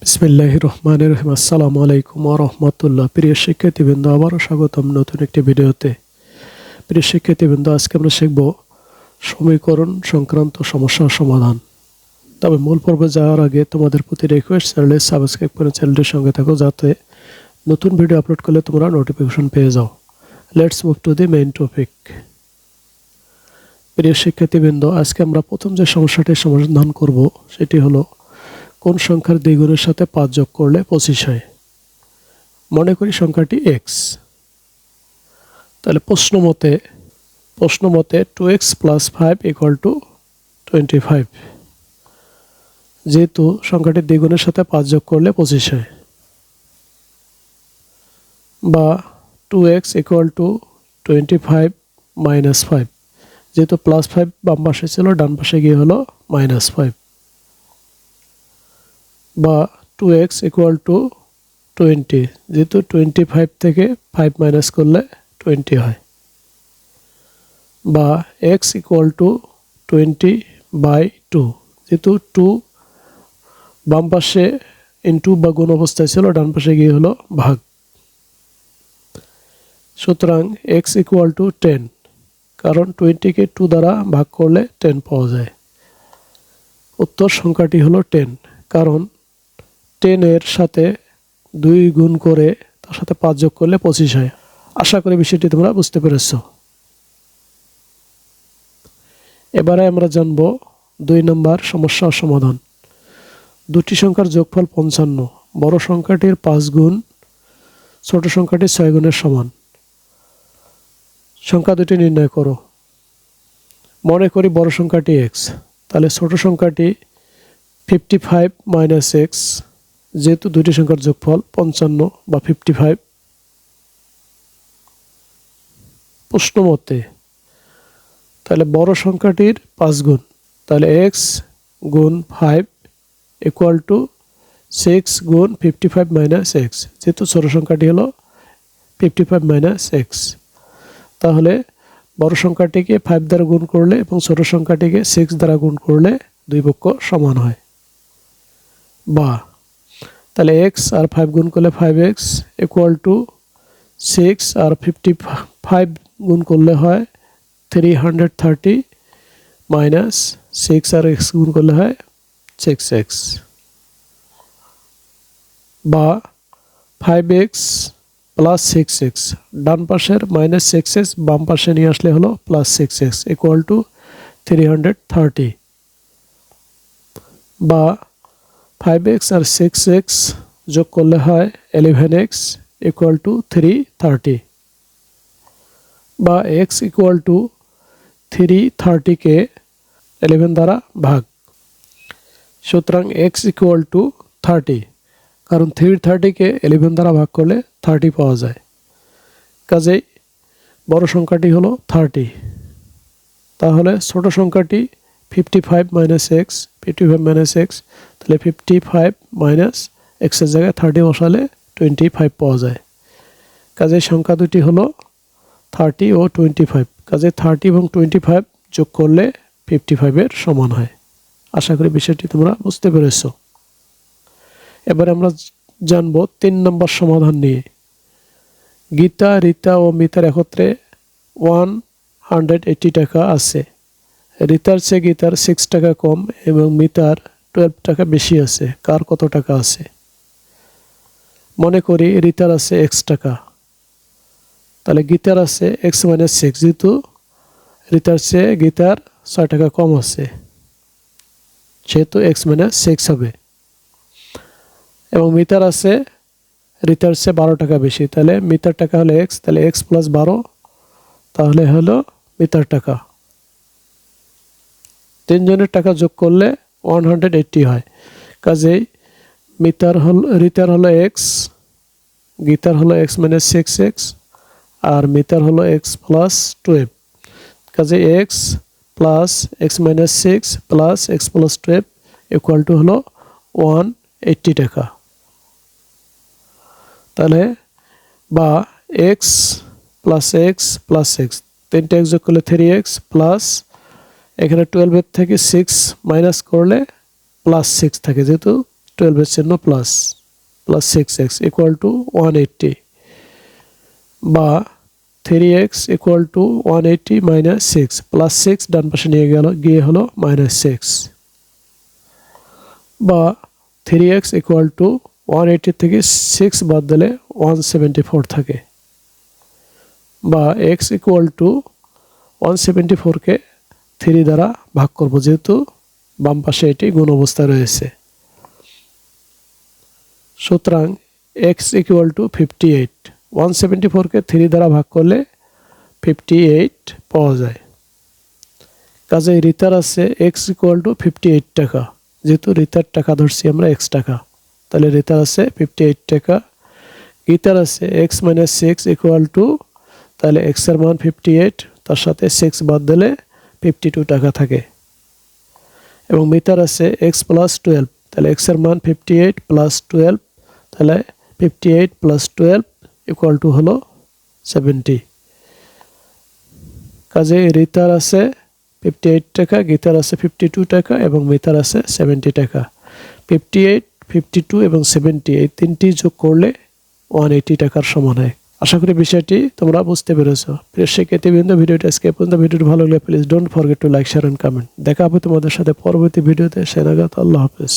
বিসমিল্লাহির রহমানির রহিম। আসসালামু আলাইকুম ওয়া রাহমাতুল্লাহ। প্রিয় শিক্ষার্থীবৃন্দ, আবারও স্বাগতম নতুন একটি ভিডিওতে। প্রিয় শিক্ষার্থীবৃন্দ, আজকে আমরা শিখব সমীকরণ সংক্রান্ত সমস্যার সমাধান। তবে মূল পর্বে যাওয়ার আগে তোমাদের প্রতি রিকোয়েস্ট, চ্যানেলে সাবস্ক্রাইব করে চ্যানেলটির সঙ্গে থাকো, যাতে নতুন ভিডিও আপলোড করলে তোমরা নোটিফিকেশন পেয়ে যাও। Let's move to the main topic. প্রিয় শিক্ষার্থীবৃন্দ, আজকে আমরা প্রথম যে সমস্যাটির সমাধান করব সেটি হলো কোন সংখ্যার দ্বিগুণের সাথে 5 যোগ করলে 25 হয়। মনে করি সংখ্যাটি x। তাহলে প্রশ্ন মতে 2x + 5 = 25। যেহেতু সংখ্যাটি দ্বিগুণের সাথে 5 যোগ করলে 25 হয়, বা 2x = 25 - 5। যেহেতু +5 বাম পাশে ছিল, ডান পাশে গিয়ে হলো -5, বা 2x = 20। যেহেতু 25 থেকে 5 মাইনাস করলে 20 হয়, বা x = 20/2। যেহেতু 2 বাম পাশে ইনটু বা গুণ অবস্থায় ছিল, ডান পাশে গিয়ে হলো ভাগ। সুতরাং x = 10, কারণ 20-কে 2 দ্বারা ভাগ করলে 10 পাওয়া যায়। উত্তর সংখ্যাটি হলো 10, কারণ 10 এর সাথে 2 গুণ করে তার সাথে 5 যোগ করলে 25 হয়। আশা করি বিষয়টি তোমরা বুঝতে পেরেছ। এবারে আমরা জানব 2 নম্বর সমস্যার সমাধান। দুটি সংখ্যার যোগফল 55। বড় সংখ্যাটির 5 গুণ ছোট সংখ্যাটির 6 গুণের সমান। সংখ্যা দুটি নির্ণয় করো। মনে করি বড় সংখ্যাটি x, তাহলে ছোট সংখ্যাটি 55 - x। যেহেতু দুটি সংখ্যার যোগফল 55 বা 55। প্রশ্ন মতে তাহলে বড় সংখ্যাটির 5 গুণ, তাহলে x গুণ 5 = 6 গুণ 55 - x। যেহেতু ছোট সংখ্যাটি হলো 55 - x, তাহলে বড় সংখ্যাটিকে 5 দ্বারা গুণ করলে এবং ছোট সংখ্যাটিকে 6 দ্বারা গুণ করলে দুই পক্ষ সমান হয়। বা তাহলে x আর 5 গুণ করলে 5x = 6, আর 55 গুণ করলে হয় 330, মাইনাস 6 আর x গুণ করলে হয় 6x। বা 5x + 6x, ডান পাশের -6x বাম পাশে নিয়ে আসলে হলো +6x = 330। বা 5x আর 6x যোগ করলে হয় 11x = 330। বা x = 330-কে 11 দ্বারা ভাগ। সুতরাং x = 30, কারণ 330-কে 11 দ্বারা ভাগ করলে 30 পাওয়া যায়। কাজেই বড় সংখ্যাটি হলো 30। তাহলে ছোট সংখ্যাটি 55 - x, 55 - x, তাহলে 55 - x এর জায়গায় 30 বসালে 25 পাওয়া যায়। কাজেই সংখ্যা দুটি হলো 30 ও 25। কাজে 30 এবং 25 যোগ করলে 55-এর সমান হয়। আশা করি বিষয়টি তোমরা বুঝতে পেরেছ। এবার আমরা জানব 3 নম্বর সমাধান নিয়ে। গীতা, রীতা ও মিতার একত্রে 180 টাকা আছে। রীতার চেয়ে গীতার 6 টাকা কম এবং মিতার 12 টাকা বেশি আছে। কার কত টাকা আছে? মনে করি রীতার আছে x টাকা, তাহলে গীতার আছে x - 6। যেহেতু রীতার চেয়ে গীতার 6 টাকা কম আছে, সেহেতু x - 6 হবে। এবং মিতার আছে রীতার চেয়ে 12 টাকা বেশি, তাহলে মিতার টাকা হলো x, তাহলে x + 12, তাহলে হলো মিতার টাকা। তিনজনের টাকা যোগ করলে 180 হয়। কাজেই রীতার হলো x, গীতার হলো x - 6x, আর মিতার হলো x + 12। কাজে x + x - 6 + x + 12 = হলো 180 টাকা। তাহলে বা x + x + x, 3টা x যোগ করলে 3x, প্লাস এখানে 12 থেকে 6 মাইনাস করলে +6 থাকে, যেহেতু 12 এর চিহ্ন প্লাস 6x ইকুয়াল টু 180 বা 3x equal to 180 minus 6 plus 6 ডান পাশে নিয়ে গিয়ে হলো মাইনাস 6 বা 3x ইকুয়াল টু 180 থেকে 6 বাদ দিলে 174 থাকে বা x ইকুয়াল টু 174 কে 3 দ্বারা ভাগ করব যেহেতু বাম পাশে এটি গুণ অবস্থায় রয়েছে সুতরাং x ইকুয়াল টু 58 174 কে 3 দ্বারা ভাগ করলে 58 পাওয়া যায় কাজেই রিতার আছে x ইকুয়াল টু 58 টাকা যেহেতু রিতার টাকা ধরছি আমরা x টাকা তাহলে রিতার আছে 58 টাকা গীতার আছে x মাইনাস 6 ইকুয়াল টু তাহলে x এর মান 58 তার সাথে 6 বাদ দিলে 52 টাকা থাকে এবং মিতার আছে x প্লাস 12 তাহলে x এর মান 58 প্লাস 12 তাহলে 58 প্লাস 12 ইকুয়াল টু হলো 70 কাজে রিতার আছে 58 টাকা গীতার আছে 52 টাকা এবং মিতার আছে 70 টাকা 58 52 এবং 70 এই তিনটি যোগ করলে 180 টাকার সমান হয় আশা করি বিষয়টি তোমরা বুঝতে পেরেছো প্রিয় শিক্ষার্থীবৃন্দ ভিডিওটি আজকে পর্যন্ত ভিডিওটি ভালো লাগলে please don't forget to like share and comment দেখা হবে তোমাদের সাথে পরবর্তী ভিডিওতে সে নাগাদ আল্লাহ হাফেজ